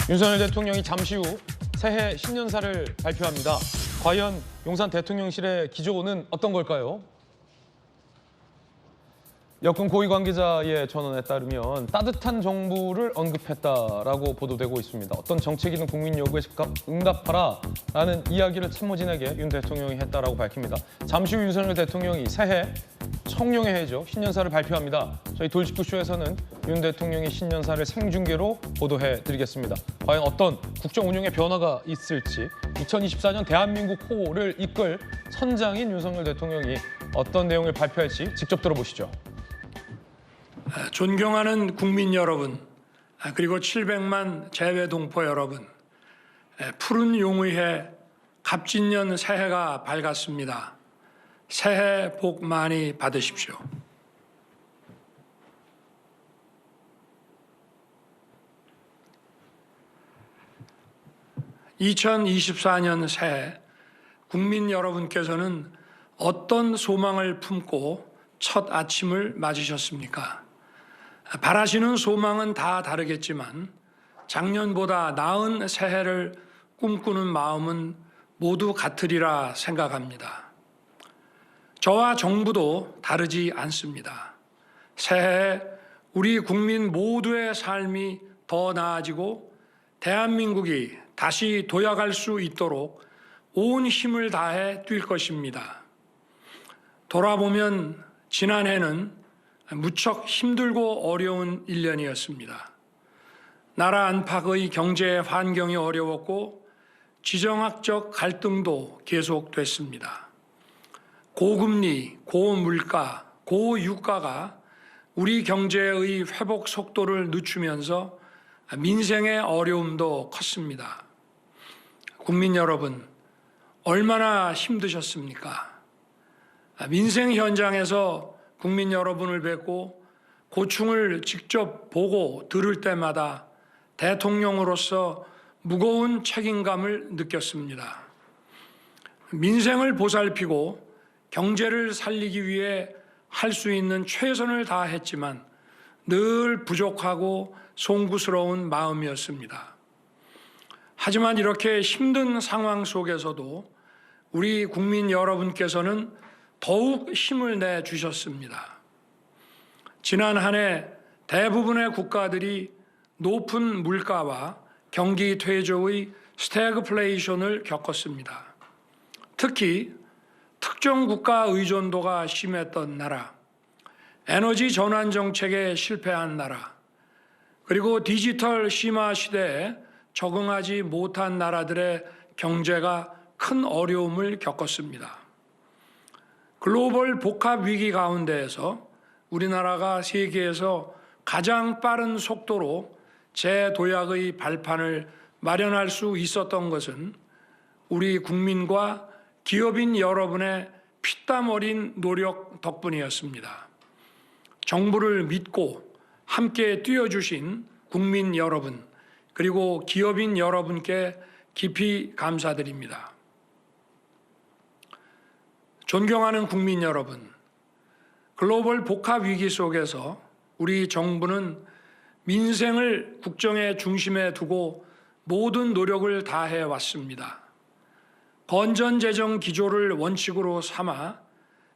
윤석열 대통령이 잠시 후 새해 신년사를 발표합니다. 과연 용산 대통령실의 기조는 어떤 걸까요? 여권 고위 관계자의 전언에 따르면 따뜻한 정부를 언급했다라고 보도되고 있습니다. 어떤 정책이든 국민 요구에 즉각 응답하라라는 이야기를 참모진에게 윤 대통령이 했다라고 밝힙니다. 잠시 후 윤석열 대통령이 새해 청룡의 해죠. 신년사를 발표합니다. 저희 돌직구쇼에서는 윤 대통령의 신년사를 생중계로 보도해드리겠습니다. 과연 어떤 국정 운영의 변화가 있을지 2024년 대한민국 호를 이끌 선장인 윤석열 대통령이 어떤 내용을 발표할지 직접 들어보시죠. 존경하는 국민 여러분, 그리고 700만 재외동포 여러분, 푸른 용의해 갑진년 새해가 밝았습니다. 새해 복 많이 받으십시오. (2024년) 새해 국민 여러분께서는 어떤 소망을 품고 첫 아침을 맞으셨습니까? 바라시는 소망은 다 다르겠지만 작년보다 나은 새해를 꿈꾸는 마음은 모두 같으리라 생각합니다. 저와 정부도 다르지 않습니다. 새해에 우리 국민 모두의 삶이 더 나아지고 대한민국이 다시 도약할 수 있도록 온 힘을 다해 뛸 것입니다. 돌아보면 지난해는 무척 힘들고 어려운 1년이었습니다. 나라 안팎의 경제 환경이 어려웠고 지정학적 갈등도 계속됐습니다. 고금리, 고물가, 고유가가 우리 경제의 회복 속도를 늦추면서 민생의 어려움도 컸습니다. 국민 여러분, 얼마나 힘드셨습니까? 민생 현장에서 국민 여러분을 뵙고 고충을 직접 보고 들을 때마다 대통령으로서 무거운 책임감을 느꼈습니다. 민생을 보살피고 경제를 살리기 위해 할 수 있는 최선을 다했지만 늘 부족하고 송구스러운 마음이었습니다. 하지만 이렇게 힘든 상황 속에서도 우리 국민 여러분께서는 더욱 힘을 내주셨습니다. 지난 한 해 대부분의 국가들이 높은 물가와 경기 퇴조의 스태그플레이션을 겪었습니다. 특히 특정 국가 의존도가 심했던 나라, 에너지 전환 정책에 실패한 나라, 그리고 디지털 심화 시대에 적응하지 못한 나라들의 경제가 큰 어려움을 겪었습니다. 글로벌 복합 위기 가운데에서 우리나라가 세계에서 가장 빠른 속도로 재도약의 발판을 마련할 수 있었던 것은 우리 국민과 기업인 여러분의 피땀 어린 노력 덕분이었습니다. 정부를 믿고 함께 뛰어주신 국민 여러분, 그리고 기업인 여러분께 깊이 감사드립니다. 존경하는 국민 여러분, 글로벌 복합 위기 속에서 우리 정부는 민생을 국정의 중심에 두고 모든 노력을 다해 왔습니다. 건전재정 기조를 원칙으로 삼아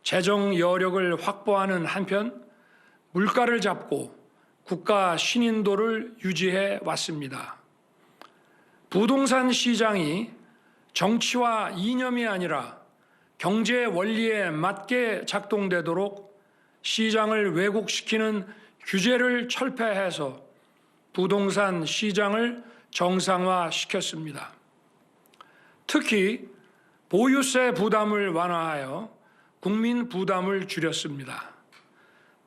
재정 여력을 확보하는 한편 물가를 잡고 국가 신인도를 유지해 왔습니다. 부동산 시장이 정치와 이념이 아니라 경제 원리에 맞게 작동되도록 시장을 왜곡시키는 규제를 철폐해서 부동산 시장을 정상화시켰습니다. 특히 보유세 부담을 완화하여 국민 부담을 줄였습니다.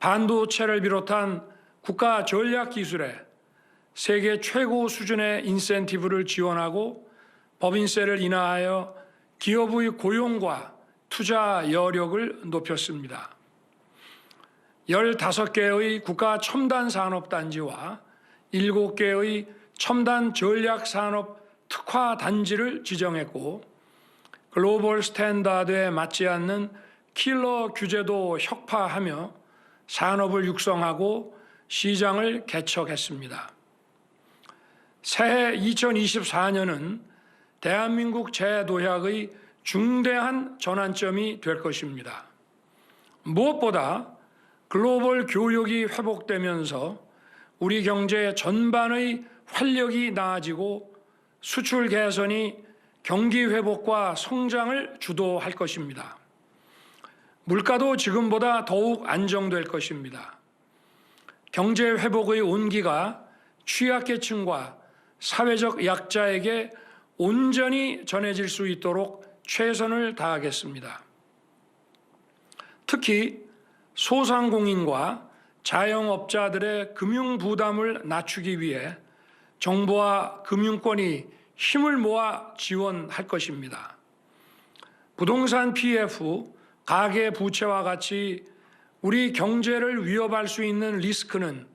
반도체를 비롯한 국가 전략 기술에 세계 최고 수준의 인센티브를 지원하고 법인세를 인하하여 기업의 고용과 투자 여력을 높였습니다. 15개의 국가 첨단 산업단지와 7개의 첨단 전략 산업 특화 단지를 지정했고 글로벌 스탠다드에 맞지 않는 킬러 규제도 혁파하며 산업을 육성하고 시장을 개척했습니다. 새해 2024년은 대한민국 재도약의 중대한 전환점이 될 것입니다. 무엇보다 글로벌 교역이 회복되면서 우리 경제 전반의 활력이 나아지고 수출 개선이 경기 회복과 성장을 주도할 것입니다. 물가도 지금보다 더욱 안정될 것입니다. 경제 회복의 온기가 취약계층과 사회적 약자에게 온전히 전해질 수 있도록 최선을 다하겠습니다. 특히 소상공인과 자영업자들의 금융 부담을 낮추기 위해 정부와 금융권이 힘을 모아 지원할 것입니다. 부동산 PF, 가계 부채와 같이 우리 경제를 위협할 수 있는 리스크는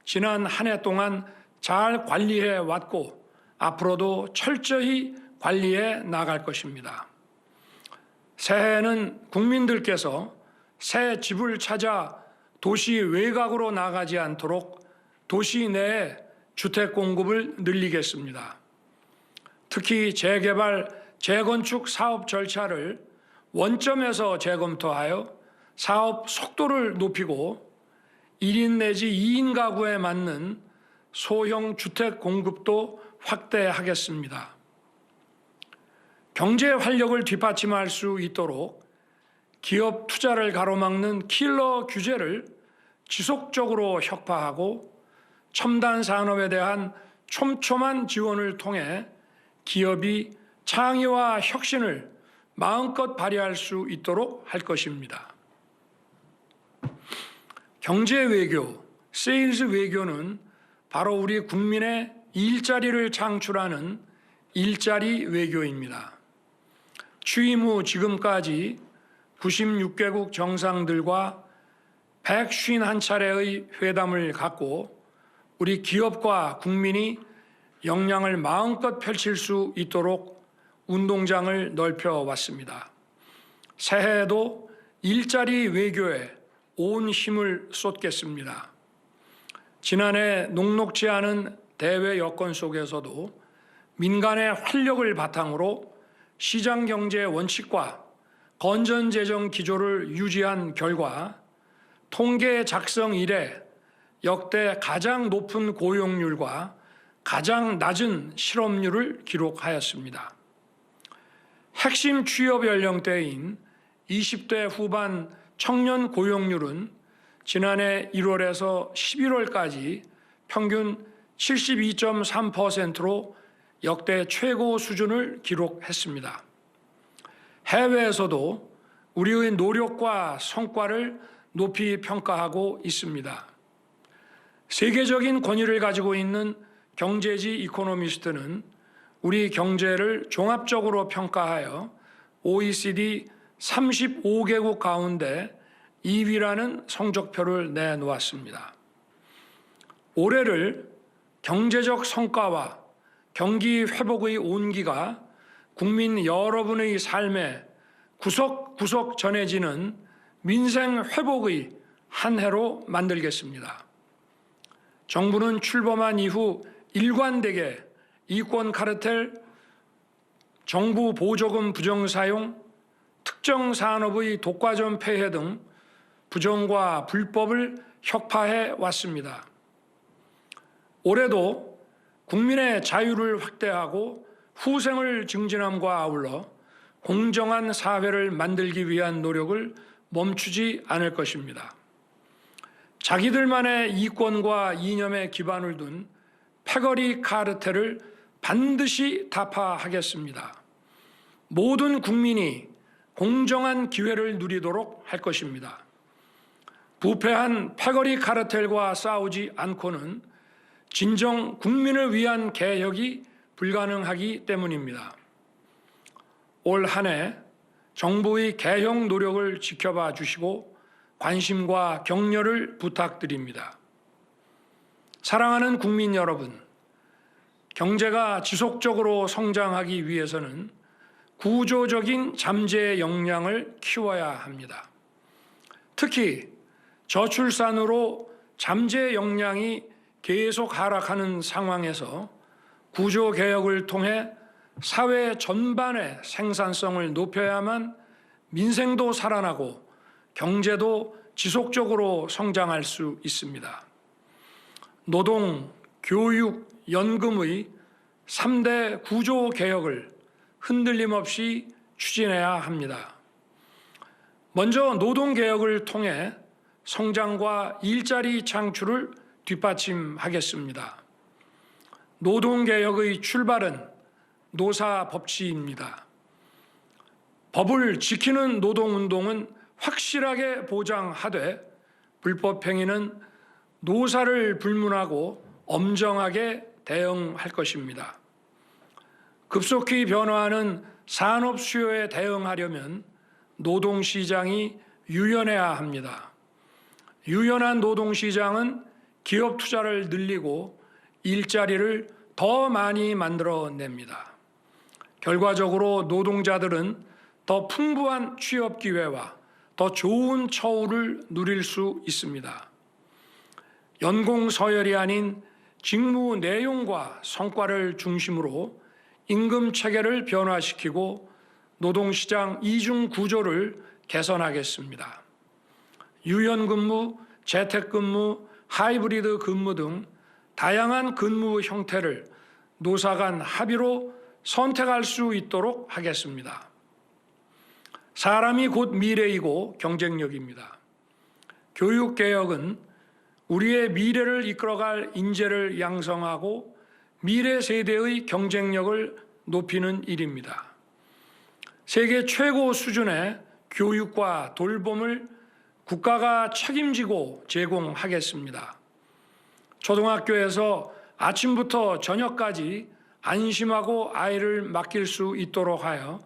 지난 한 해 동안 잘 관리해 왔고 앞으로도 철저히 관리해 나갈 것입니다. 새해에는 국민들께서 새 집을 찾아 도시 외곽으로 나가지 않도록 도시 내에 주택 공급을 늘리겠습니다. 특히 재개발, 재건축 사업 절차를 원점에서 재검토하여 사업 속도를 높이고 1인 내지 2인 가구에 맞는 소형 주택 공급도 확대하겠습니다. 경제 활력을 뒷받침할 수 있도록 기업 투자를 가로막는 킬러 규제를 지속적으로 혁파하고 첨단 산업에 대한 촘촘한 지원을 통해 기업이 창의와 혁신을 마음껏 발휘할 수 있도록 할 것입니다. 경제 외교, 세일즈 외교는 바로 우리 국민의 일자리를 창출하는 일자리 외교입니다. 취임 후 지금까지 96개국 정상들과 151차례의 회담을 갖고 우리 기업과 국민이 역량을 마음껏 펼칠 수 있도록 운동장을 넓혀왔습니다. 새해에도 일자리 외교에 온 힘을 쏟겠습니다. 지난해 녹록지 않은 대외 여건 속에서도 민간의 활력을 바탕으로 시장경제 원칙과 건전재정 기조를 유지한 결과 통계 작성 이래 역대 가장 높은 고용률과 가장 낮은 실업률을 기록하였습니다. 핵심 취업 연령대인 20대 후반 청년 고용률은 지난해 1월에서 11월까지 평균 72.3%로 역대 최고 수준을 기록했습니다. 해외에서도 우리의 노력과 성과를 높이 평가하고 있습니다. 세계적인 권위를 가지고 있는 경제지 이코노미스트는 우리 경제를 종합적으로 평가하여 OECD 35개국 가운데 2위라는 성적표를 내놓았습니다. 올해를 경제적 성과와 경기 회복의 온기가 국민 여러분의 삶에 구석구석 전해지는 민생 회복의 한 해로 만들겠습니다. 정부는 출범한 이후 일관되게 이권 카르텔, 정부 보조금 부정사용, 특정 산업의 독과점 폐해 등 부정과 불법을 혁파해 왔습니다. 올해도 국민의 자유를 확대하고 후생을 증진함과 아울러 공정한 사회를 만들기 위한 노력을 멈추지 않을 것입니다. 자기들만의 이권과 이념에 기반을 둔 패거리 카르텔을 반드시 타파하겠습니다. 모든 국민이 공정한 기회를 누리도록 할 것입니다. 부패한 패거리 카르텔과 싸우지 않고는 진정 국민을 위한 개혁이 불가능하기 때문입니다. 올 한 해 정부의 개혁 노력을 지켜봐 주시고 관심과 격려를 부탁드립니다. 사랑하는 국민 여러분, 경제가 지속적으로 성장하기 위해서는 구조적인 잠재 역량을 키워야 합니다. 특히 저출산으로 잠재 역량이 계속 하락하는 상황에서 구조개혁을 통해 사회 전반의 생산성을 높여야만 민생도 살아나고 경제도 지속적으로 성장할 수 있습니다. 노동, 교육, 연금의 3대 구조개혁을 흔들림 없이 추진해야 합니다. 먼저 노동개혁을 통해 성장과 일자리 창출을 뒷받침하겠습니다. 노동개혁의 출발은 노사법치입니다. 법을 지키는 노동운동은 확실하게 보장하되 불법행위는 노사를 불문하고 엄정하게 대응할 것입니다. 급속히 변화하는 산업 수요에 대응하려면 노동시장이 유연해야 합니다. 유연한 노동시장은 기업 투자를 늘리고 일자리를 더 많이 만들어냅니다. 결과적으로 노동자들은 더 풍부한 취업 기회와 더 좋은 처우를 누릴 수 있습니다. 연공 서열이 아닌 직무 내용과 성과를 중심으로 임금 체계를 변화시키고 노동시장 이중 구조를 개선하겠습니다. 유연근무, 재택근무, 하이브리드 근무 등 다양한 근무 형태를 노사 간 합의로 선택할 수 있도록 하겠습니다. 사람이 곧 미래이고 경쟁력입니다. 교육개혁은 우리의 미래를 이끌어갈 인재를 양성하고 미래 세대의 경쟁력을 높이는 일입니다. 세계 최고 수준의 교육과 돌봄을 국가가 책임지고 제공하겠습니다. 초등학교에서 아침부터 저녁까지 안심하고 아이를 맡길 수 있도록 하여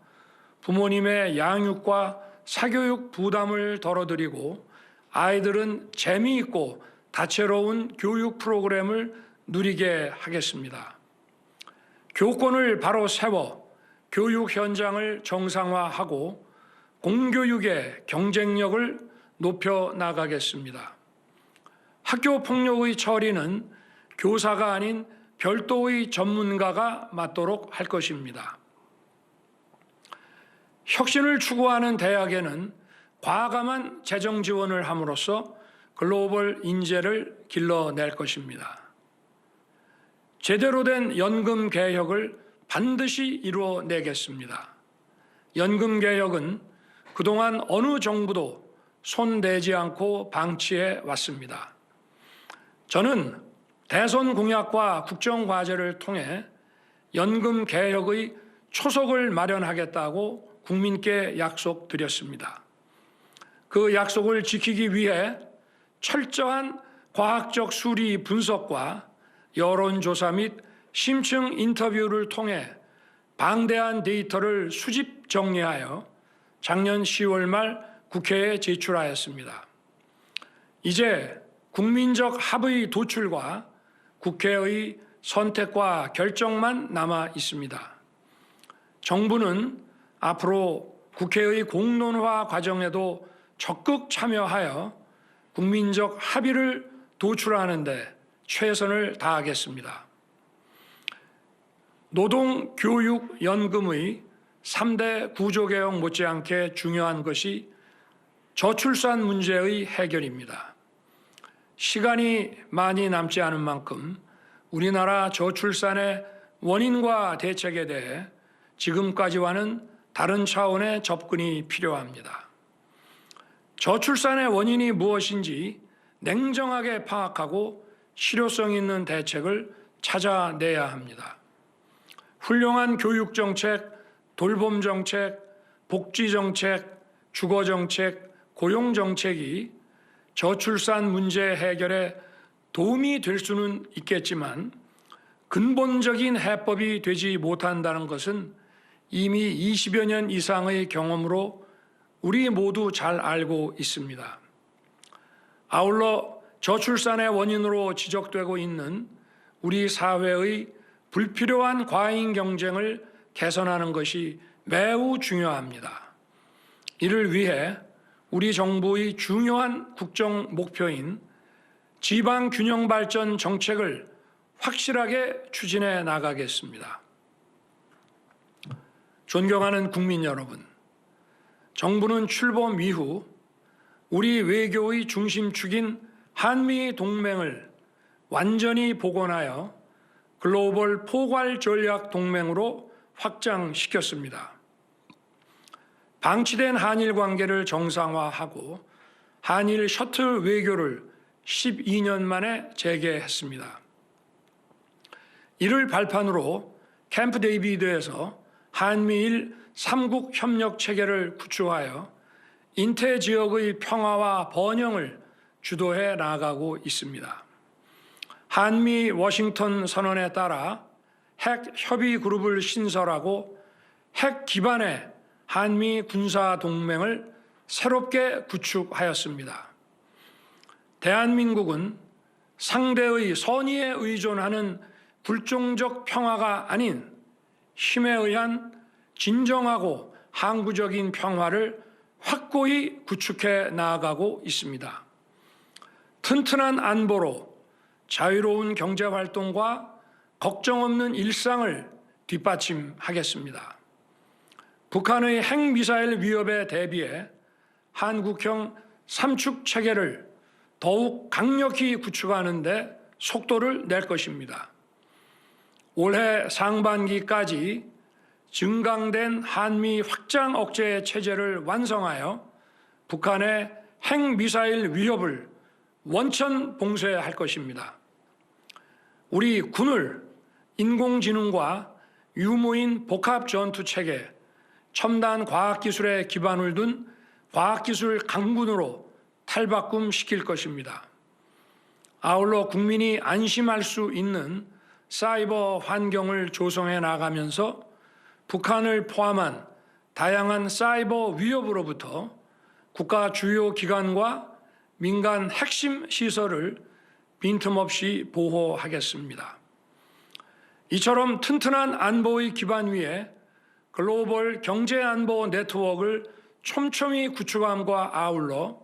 부모님의 양육과 사교육 부담을 덜어드리고 아이들은 재미있고 다채로운 교육 프로그램을 누리게 하겠습니다. 교권을 바로 세워 교육 현장을 정상화하고 공교육의 경쟁력을 높여 나가겠습니다. 학교 폭력의 처리는 교사가 아닌 별도의 전문가가 맡도록 할 것입니다. 혁신을 추구하는 대학에는 과감한 재정 지원을 함으로써 글로벌 인재를 길러낼 것입니다. 제대로 된 연금 개혁을 반드시 이루어내겠습니다. 연금 개혁은 그동안 어느 정부도 손대지 않고 방치해 왔습니다. 저는 대선 공약과 국정과제를 통해 연금 개혁의 초석을 마련하겠다고 국민께 약속드렸습니다. 그 약속을 지키기 위해 철저한 과학적 수리 분석과 여론조사 및 심층 인터뷰를 통해 방대한 데이터를 수집 정리하여 작년 10월 말 국회에 제출하였습니다. 이제 국민적 합의 도출과 국회의 선택과 결정만 남아 있습니다. 정부는 앞으로 국회의 공론화 과정에도 적극 참여하여 국민적 합의를 도출하는 데 최선을 다하겠습니다. 노동, 교육, 연금의 3대 구조개혁 못지않게 중요한 것이 저출산 문제의 해결입니다. 시간이 많이 남지 않은 만큼 우리나라 저출산의 원인과 대책에 대해 지금까지와는 다른 차원의 접근이 필요합니다. 저출산의 원인이 무엇인지 냉정하게 파악하고 실효성 있는 대책을 찾아내야 합니다. 훌륭한 교육정책, 돌봄정책, 복지정책, 주거정책, 고용정책이 저출산 문제 해결에 도움이 될 수는 있겠지만 근본적인 해법이 되지 못한다는 것은 이미 20여 년 이상의 경험으로 우리 모두 잘 알고 있습니다. 아울러 저출산의 원인으로 지적되고 있는 우리 사회의 불필요한 과잉 경쟁을 개선하는 것이 매우 중요합니다. 이를 위해 우리 정부의 중요한 국정 목표인 지방 균형 발전 정책을 확실하게 추진해 나가겠습니다. 존경하는 국민 여러분, 정부는 출범 이후 우리 외교의 중심축인 한미 동맹을 완전히 복원하여 글로벌 포괄 전략 동맹으로 확장시켰습니다. 방치된 한일 관계를 정상화하고 한일 셔틀 외교를 12년 만에 재개했습니다. 이를 발판으로 캠프 데이비드에서 한미일 3국 협력 체계를 구축하여 인태 지역의 평화와 번영을 주도해 나가고 있습니다. 한미 워싱턴 선언에 따라 핵 협의 그룹을 신설하고 핵 기반의 한미 군사 동맹을 새롭게 구축하였습니다. 대한민국은 상대의 선의에 의존하는 굴종적 평화가 아닌 힘에 의한 진정하고 항구적인 평화를 확고히 구축해 나아가고 있습니다. 튼튼한 안보로 자유로운 경제활동과 걱정 없는 일상을 뒷받침하겠습니다. 북한의 핵미사일 위협에 대비해 한국형 삼축 체계를 더욱 강력히 구축하는 데 속도를 낼 것입니다. 올해 상반기까지 증강된 한미 확장 억제 체제를 완성하여 북한의 핵미사일 위협을 원천 봉쇄할 것입니다. 우리 군을 인공지능과 유무인 복합 전투 체계, 첨단 과학기술에 기반을 둔 과학기술 강군으로 탈바꿈시킬 것입니다. 아울러 국민이 안심할 수 있는 사이버 환경을 조성해 나가면서 북한을 포함한 다양한 사이버 위협으로부터 국가 주요 기관과 민간 핵심 시설을 빈틈없이 보호하겠습니다. 이처럼 튼튼한 안보의 기반 위에 글로벌 경제안보 네트워크를 촘촘히 구축함과 아울러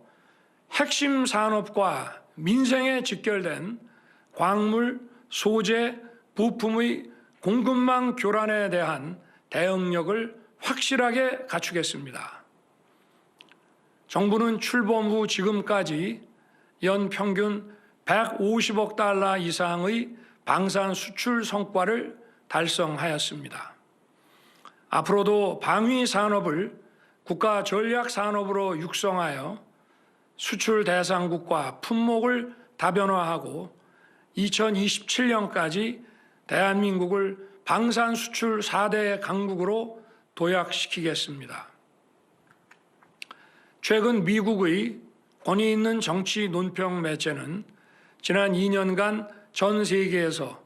핵심 산업과 민생에 직결된 광물, 소재, 부품의 공급망 교란에 대한 대응력을 확실하게 갖추겠습니다. 정부는 출범 후 지금까지 연평균 150억 달러 이상의 방산 수출 성과를 달성하였습니다. 앞으로도 방위 산업을 국가 전략 산업으로 육성하여 수출 대상국과 품목을 다변화하고 2027년까지 대한민국을 방산 수출 4대 강국으로 도약시키겠습니다. 최근 미국의 권위 있는 정치 논평 매체는 지난 2년간 전 세계에서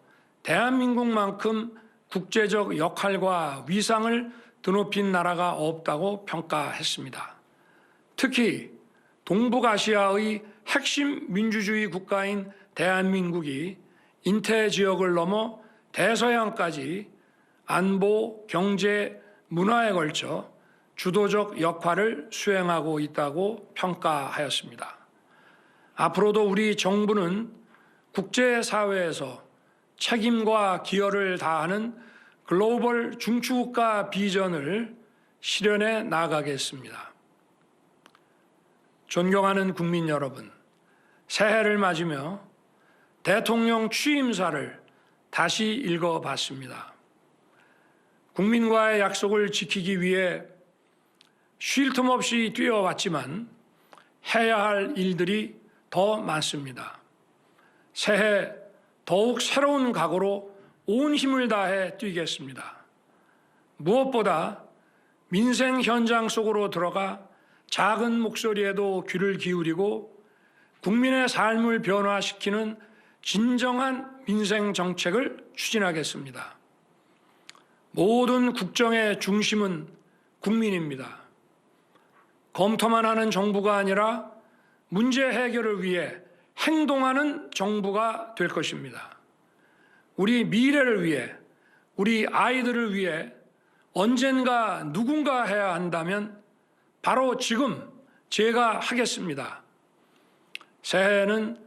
대한민국만큼 국제적 역할과 위상을 드높인 나라가 없다고 평가했습니다. 특히 동북아시아의 핵심 민주주의 국가인 대한민국이 인태 지역을 넘어 대서양까지 안보, 경제, 문화에 걸쳐 주도적 역할을 수행하고 있다고 평가하였습니다. 앞으로도 우리 정부는 국제사회에서 책임과 기여를 다하는 글로벌 중추국가 비전을 실현해 나가겠습니다. 존경하는 국민 여러분, 새해를 맞으며 대통령 취임사를 다시 읽어봤습니다. 국민과의 약속을 지키기 위해 쉴 틈 없이 뛰어왔지만 해야 할 일들이 더 많습니다. 새해 더욱 새로운 각오로 온 힘을 다해 뛰겠습니다. 무엇보다 민생 현장 속으로 들어가 작은 목소리에도 귀를 기울이고 국민의 삶을 변화시키는 진정한 민생 정책을 추진하겠습니다. 모든 국정의 중심은 국민입니다. 검토만 하는 정부가 아니라 문제 해결을 위해 행동하는 정부가 될 것입니다. 우리 미래를 위해, 우리 아이들을 위해 언젠가 누군가 해야 한다면 바로 지금 제가 하겠습니다. 새해에는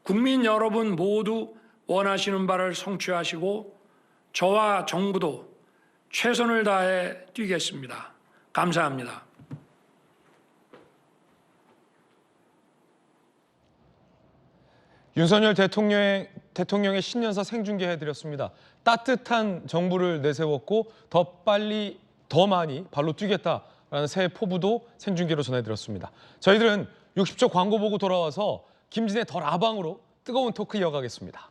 국민 여러분 모두 원하시는 바를 성취하시고 저와 정부도 최선을 다해 뛰겠습니다. 감사합니다. 윤석열 대통령의 신년사 생중계해드렸습니다. 따뜻한 정부를 내세웠고 더 빨리 더 많이 발로 뛰겠다라는 새해 포부도 생중계로 전해드렸습니다. 저희들은 60초 광고 보고 돌아와서 김진의 더 라방으로 뜨거운 토크 이어가겠습니다.